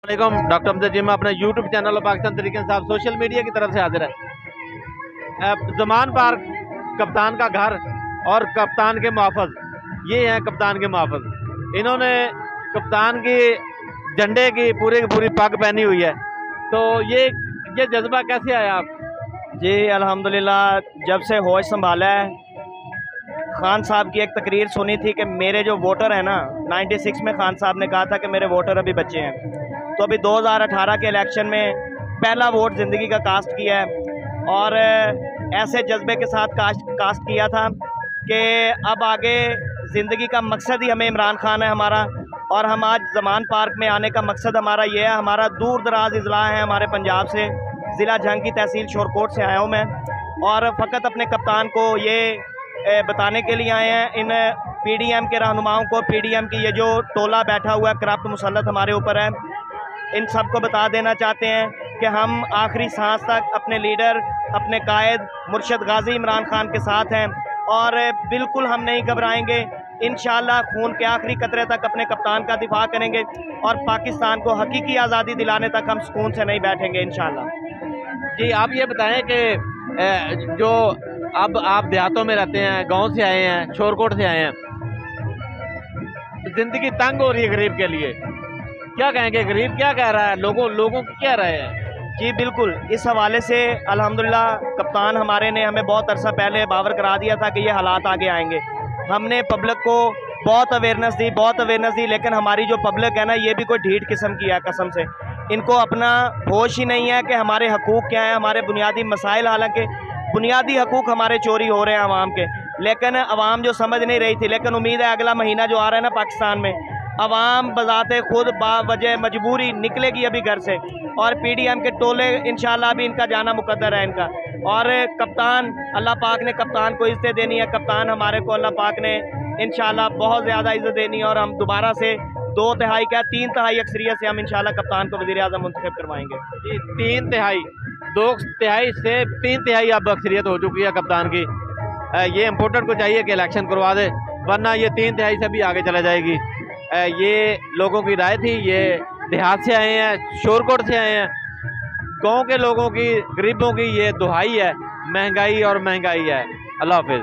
वालेकुम, doctor Amjad gym अपने YouTube channel और पाकिस्तान तरीके इंसाफ सोशल मीडिया की तरफ से हाजिर है। ज़मान पार्क कप्तान का घर और कप्तान के मुहाफ़िज़, ये हैं कप्तान के मुहाफ़िज़। इन्होंने कप्तान की झंडे की पूरी पग पहनी हुई है। तो ये जज्बा कैसे आया आप? जी अल्हम्दुलिल्लाह, जब से होश संभाला है, खान साहब की एक तकरीर सुनी थी कि मेरे जो वोटर हैं ना, 96 में खान साहब ने कहा था कि मेरे वोटर अभी बच्चे हैं। तो अभी 2018 के इलेक्शन में पहला वोट ज़िंदगी का कास्ट किया है और ऐसे जज्बे के साथ कास्ट किया था कि अब आगे ज़िंदगी का मकसद ही हमें इमरान खान है हमारा। और हम आज ज़मान पार्क में आने का मकसद हमारा ये है, हमारा दूर दराज इजला है हमारे पंजाब से, ज़िला जंग की तहसील शोरकोट से आया हूँ मैं, और फ़कत अपने कप्तान को ये बताने के लिए आए हैं इन PDM के रहनुमाओं को, PDM की ये जो टोला बैठा हुआ है करप्ट मुसल्लत हमारे ऊपर है, इन सब को बता देना चाहते हैं कि हम आखिरी सांस तक अपने लीडर, अपने कायद मुर्शद गाजी इमरान खान के साथ हैं और बिल्कुल हम नहीं घबराएंगे। इंशाअल्लाह खून के आखिरी कतरे तक अपने कप्तान का दिफा करेंगे और पाकिस्तान को हकीकी आज़ादी दिलाने तक हम सुकून से नहीं बैठेंगे इंशाअल्लाह। जी, आप ये बताएं कि जो अब आप देहातों में रहते हैं, गांव से आए हैं, शोरकोट से आए हैं, ज़िंदगी तंग हो रही है गरीब के लिए, क्या कहेंगे? गरीब क्या कह रहा है, लोगों की क्या राय है? जी बिल्कुल, इस हवाले से अल्हम्दुलिल्लाह कप्तान हमारे ने हमें बहुत अरसा पहले बावर करा दिया था कि ये हालात आगे आएंगे। हमने पब्लिक को बहुत अवेयरनेस दी, लेकिन हमारी जो पब्लिक है ना, ये भी कोई ढीठ किस्म की है कसम से। इनको अपना होश ही नहीं है कि हमारे हकूक़ क्या हैं, हमारे बुनियादी मसाइल, हालांकि बुनियादी हकूक़ हमारे चोरी हो रहे हैं आवाम के, लेकिन आवाम जो समझ नहीं रही थी। लेकिन उम्मीद है अगला महीना जो आ रहा है ना पाकिस्तान में, अवाम बजाते खुद बावजह मजबूरी निकलेगी अभी घर से, और PDM के टोले इंशाल्लाह भी इनका जाना मुकद्दर है इनका। और कप्तान, अल्लाह पाक ने कप्तान को इज़्ज़त देनी है, कप्तान हमारे को अल्लाह पाक ने इंशाल्लाह बहुत ज़्यादा इज़्ज़त देनी है, और हम दोबारा से 2/3 क्या 3/3 अक्सरियत से हम इंशाल्लाह कप्तान को वज़ीर आज़म मुंतखब करवाएंगे। जी, 3/3 2/3 से 3/3 अब अक्सरियत हो चुकी है कप्तान की। ये इम्पोर्टेंट को चाहिए कि इलेक्शन करवा दे, वरना ये 3/3 से भी आगे चला जाएगी। ये लोगों की राय थी। ये देहात से आए हैं, शोरकोट से आए हैं, गांव के लोगों की, गरीबों की ये दुहाई है, महंगाई और महंगाई है। अल्लाह हाफिज़।